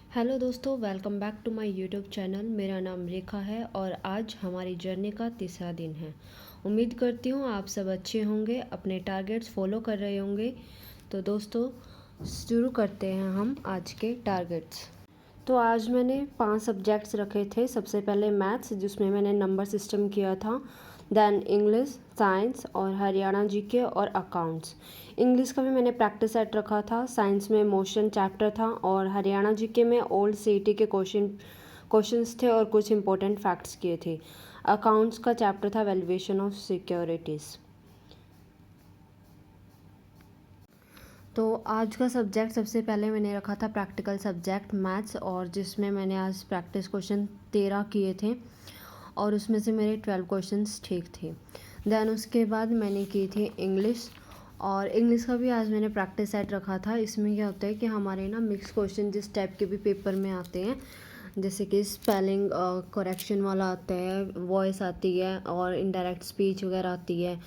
Hello दोस्तों, welcome back to my YouTube channel. मेरा नाम रेखा है और आज हमारी जर्नी का तीसरा दिन है। उम्मीद करती हूँ आप सब अच्छे होंगे, अपने टारगेट्स फॉलो कर रहे होंगे। तो दोस्तों शुरू करते हैं हम आज के टारगेट्स। तो आज मैंने 5 सब्जेक्ट्स रखे थे। सबसे पहले मैथ्स, जिसमें मैंने नंबर सिस्टम किया था, देन इंग्लिश, साइंस और हरियाणा जीके और अकाउंट्स। इंग्लिश का भी मैंने प्रैक्टिस सेट रखा था। साइंस में मोशन चैप्टर था और हरियाणा जीके में ओल्ड सीईटी के क्वेश्चंस थे और कुछ इंपॉर्टेंट फैक्ट्स किए थे। अकाउंट्स का चैप्टर था वैल्यूएशन ऑफ सिक्योरिटीज़। तो आज का सब्जेक्ट सबसे पहले मैंने रखा था प्रैक्टिकल सब्जेक्ट मैथ्स, और जिसमें मैंने आज प्रैक्टिस क्वेश्चन 13 किए थे और उसमें से मेरे 12 क्वेश्चंस ठीक थे। देन उसके बाद मैंने की थी इंग्लिश, और इंग्लिश का भी आज मैंने प्रैक्टिस सेट रखा था। इसमें क्या होता है कि हमारे ना मिक्स क्वेश्चन जिस टाइप के भी पेपर में आते हैं, जैसे कि स्पेलिंग करेक्शन वाला आता है, वॉइस आती है और इनडायरेक्ट स्पीच वगैरह आती है।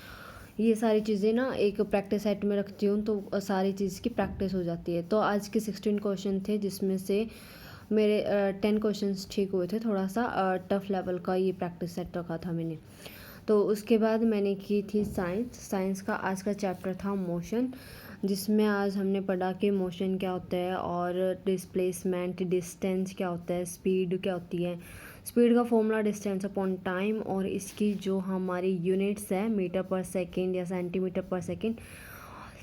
ये सारी चीज़ें ना एक प्रैक्टिस सेट में रखती हूँ तो सारी चीज़ की प्रैक्टिस हो जाती है। तो आज के 16 क्वेश्चन थे, जिसमें से मेरे 10 क्वेश्चंस ठीक हुए थे। थोड़ा सा टफ लेवल का ये प्रैक्टिस सेट रखा था मैंने। तो उसके बाद मैंने की थी साइंस। साइंस का आज का चैप्टर था मोशन, जिसमें आज हमने पढ़ा कि मोशन क्या होता है और डिस्प्लेसमेंट, डिस्टेंस क्या होता है, स्पीड क्या होती है। स्पीड का फॉर्मूला डिस्टेंस अपॉन टाइम, और इसकी जो हमारी यूनिट्स है मीटर पर सेकेंड या सेंटीमीटर पर सेकेंड,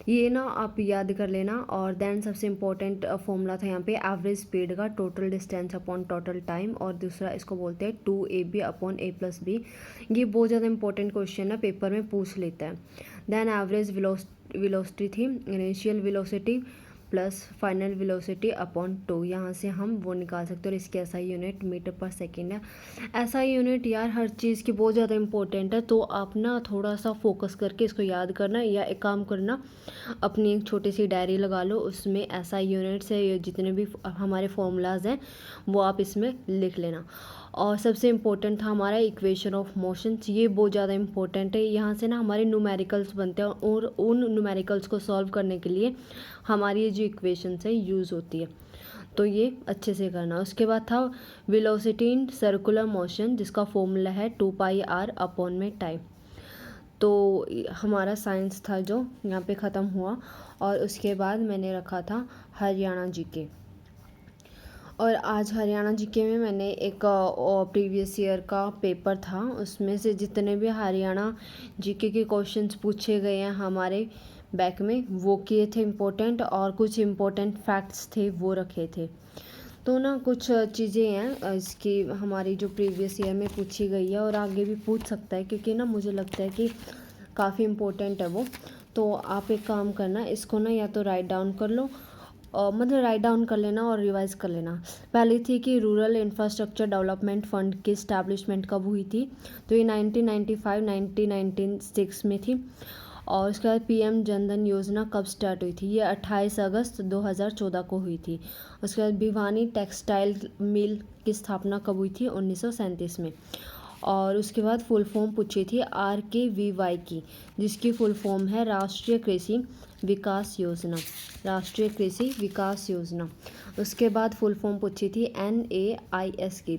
ये ना आप याद कर लेना। और देन सबसे इम्पोर्टेंट फॉर्मूला था यहाँ पे एवरेज स्पीड का, total distance upon total time, और दूसरा इसको बोलते हैं 2ab अपॉन a+b। ये बहुत ज़्यादा इंपॉर्टेंट क्वेश्चन है, पेपर में पूछ लेता है। देन एवरेज वेलोसिटी थी, initial velocity plus final velocity upon 2। यहाँ से हम वो निकाल सकते हैं, और इसकी ऐसा यूनिट मीटर पर सेकेंड है। ऐसा यूनिट यार हर चीज़ की बहुत ज़्यादा इंपॉर्टेंट है, तो आप ना थोड़ा सा फोकस करके इसको याद करना, या एक काम करना, अपनी एक छोटी सी डायरी लगा लो, उसमें ऐसा यूनिट्स है, ये जितने भी हमारे फॉर्मूलाज हैं वो आप इसमें लिख लेना। और सबसे इम्पोर्टेंट था हमारा इक्वेशन ऑफ मोशंस, ये बहुत ज़्यादा इंपॉर्टेंट है। यहाँ से ना हमारे न्यूमेरिकल्स बनते हैं, और उन न्यूमेरिकल्स को सॉल्व करने के लिए हमारी ये जो इक्वेशंस है यूज़ होती है, तो ये अच्छे से करना। उसके बाद था वेलोसिटी इन सर्कुलर मोशन, जिसका फॉर्मूला है 2πr अपॉन में टाइम। तो हमारा साइंस था जो यहाँ पे ख़त्म हुआ। और उसके बाद मैंने रखा था हरियाणा जीके, और आज हरियाणा जीके में मैंने एक प्रीवियस ईयर का पेपर था, उसमें से जितने भी हरियाणा जीके के क्वेश्चंस पूछे गए हैं हमारे बैक में, वो किए थे इम्पोर्टेंट, और कुछ इम्पोर्टेंट फैक्ट्स थे वो रखे थे। तो ना कुछ चीज़ें हैं इसकी हमारी जो प्रीवियस ईयर में पूछी गई है, और आगे भी पूछ सकता है, क्योंकि ना मुझे लगता है कि काफ़ी इम्पोर्टेंट है वो। तो आप एक काम करना, इसको ना या तो राइट डाउन कर लो, मतलब राइट डाउन कर लेना और रिवाइज कर लेना। पहली थी कि रूरल इंफ्रास्ट्रक्चर डेवलपमेंट फंड की इस्टेब्लिशमेंट कब हुई थी, तो ये 1995 1996 में थी। और उसके बाद पीएम जनधन योजना कब स्टार्ट हुई थी, ये 28 अगस्त 2014 को हुई थी। उसके बाद भिवानी टेक्सटाइल मिल की स्थापना कब हुई थी, 1937 में। और उसके बाद फुल फॉर्म पूछी थी RKVY की, जिसकी फुल फॉर्म है राष्ट्रीय कृषि विकास योजना, राष्ट्रीय कृषि विकास योजना। उसके बाद फुल फॉर्म पूछी थी NAIS की,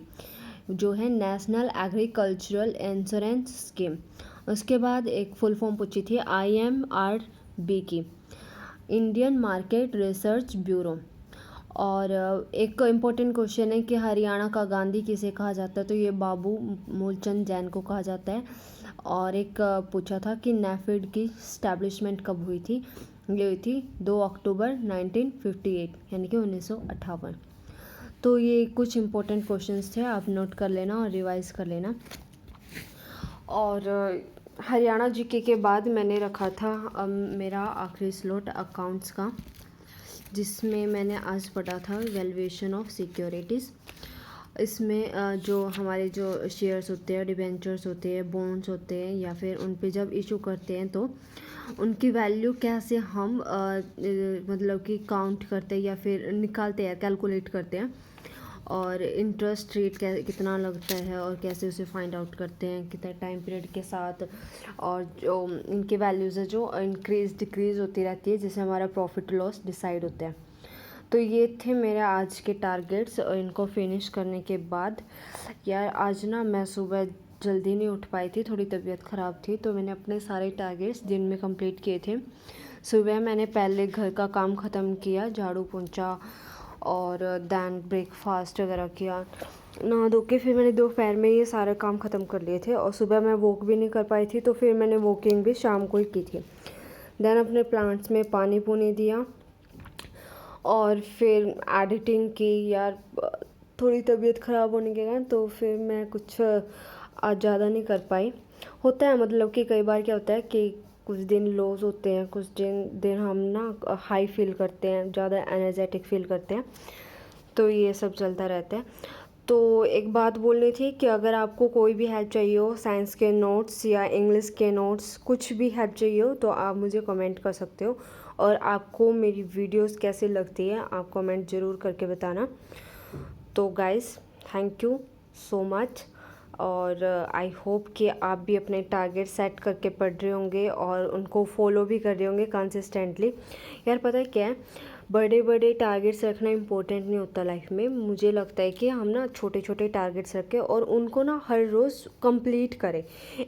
जो है नेशनल एग्रीकल्चरल इंश्योरेंस स्कीम। उसके बाद एक फुल फॉर्म पूछी थी IMRB की, इंडियन मार्केट रिसर्च ब्यूरो। और एक इम्पोर्टेंट क्वेश्चन है कि हरियाणा का गांधी किसे कहा जाता है, तो ये बाबू मूलचंद जैन को कहा जाता है। और एक पूछा था कि नेफेड की स्टैब्लिशमेंट कब हुई थी, ये हुई थी 2 अक्टूबर 1958, यानी कि 1958। तो ये कुछ इम्पोर्टेंट क्वेश्चंस थे, आप नोट कर लेना और रिवाइज कर लेना। और हरियाणा जीके के बाद मैंने रखा था मेरा आखिरी स्लॉट अकाउंट्स का, जिसमें मैंने आज पढ़ा था वैल्यूएशन ऑफ सिक्योरिटीज़। इसमें जो हमारे जो शेयर्स होते हैं, डिबेंचर्स होते हैं, बॉन्ड्स होते हैं, या फिर उन पे जब इशू करते हैं तो उनकी वैल्यू कैसे हम मतलब कि काउंट करते हैं या फिर निकालते हैं, कैलकुलेट करते हैं, और इंटरेस्ट रेट कितना लगता है और कैसे उसे फाइंड आउट करते हैं, कितने टाइम पीरियड के साथ, और जो इनकी वैल्यूज़ है जो इंक्रीज डिक्रीज़ होती रहती है, जिससे हमारा प्रॉफिट लॉस डिसाइड होता है। तो ये थे मेरे आज के टारगेट्स, और इनको फिनिश करने के बाद यार आज ना मैं सुबह जल्दी नहीं उठ पाई थी, थोड़ी तबीयत ख़राब थी, तो मैंने अपने सारे टारगेट्स दिन में कंप्लीट किए थे। सुबह मैंने पहले घर का काम ख़त्म किया, झाड़ू पोंछा और दैन ब्रेकफास्ट वगैरह किया, नहा धो के फिर मैंने दोपहर में ये सारे काम ख़त्म कर लिए थे। और सुबह मैं वॉक भी नहीं कर पाई थी, तो फिर मैंने वॉकिंग भी शाम को ही की थी। दैन अपने प्लांट्स में पानी पूनी दिया और फिर एडिटिंग की। यार थोड़ी तबीयत ख़राब होने के कारण तो फिर मैं कुछ आज ज़्यादा नहीं कर पाई। होता है मतलब कि कई बार क्या होता है कि कुछ दिन लोज होते हैं, कुछ दिन हम ना हाई फील करते हैं, ज़्यादा एनर्जेटिक फील करते हैं, तो ये सब चलता रहता है। तो एक बात बोलनी थी कि अगर आपको कोई भी हेल्प चाहिए हो, साइंस के नोट्स या इंग्लिश के नोट्स, कुछ भी हेल्प चाहिए हो, तो आप मुझे कमेंट कर सकते हो। और आपको मेरी वीडियोस कैसी लगती है आप कमेंट ज़रूर करके बताना। तो guys thank you so much, और आई होप कि आप भी अपने टारगेट सेट करके पढ़ रहे होंगे और उनको फॉलो भी कर रहे होंगे कंसिस्टेंटली। यार पता है क्या है, बड़े बड़े टारगेट्स रखना इम्पोर्टेंट नहीं होता लाइफ में। मुझे लगता है कि हम ना छोटे छोटे टारगेट्स रखें और उनको ना हर रोज़ कंप्लीट करें।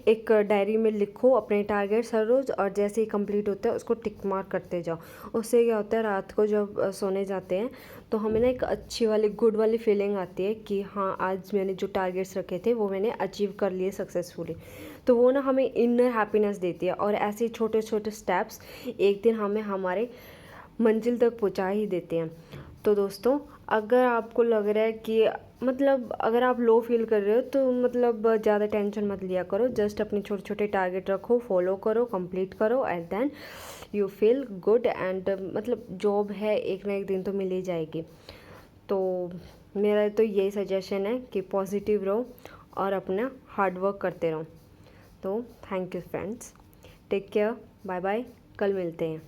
एक डायरी में लिखो अपने टारगेट्स हर रोज़, और जैसे ही कंप्लीट होता है उसको टिक मार्क करते जाओ। उससे क्या होता है, रात को जब सोने जाते हैं तो हमें ना एक अच्छी वाली गुड वाली फीलिंग आती है कि हाँ आज मैंने जो टारगेट्स रखे थे वो मैंने अचीव कर लिए सक्सेसफुली। तो वो ना हमें इनर हैप्पीनेस देती है, और ऐसे छोटे छोटे स्टेप्स एक दिन हमें हमारे मंजिल तक पहुंचा ही देते हैं। तो दोस्तों अगर आपको लग रहा है कि मतलब अगर आप लो फील कर रहे हो, तो मतलब ज़्यादा टेंशन मत लिया करो। जस्ट अपने छोटे छोटे टारगेट रखो, फॉलो करो, कंप्लीट करो, and then you feel good. And मतलब जॉब है एक ना एक दिन तो मिल ही जाएगी। तो मेरा तो यही सजेशन है कि पॉजिटिव रहो और अपना हार्ड वर्क करते रहो। तो thank you friends, take care, bye bye, कल मिलते हैं।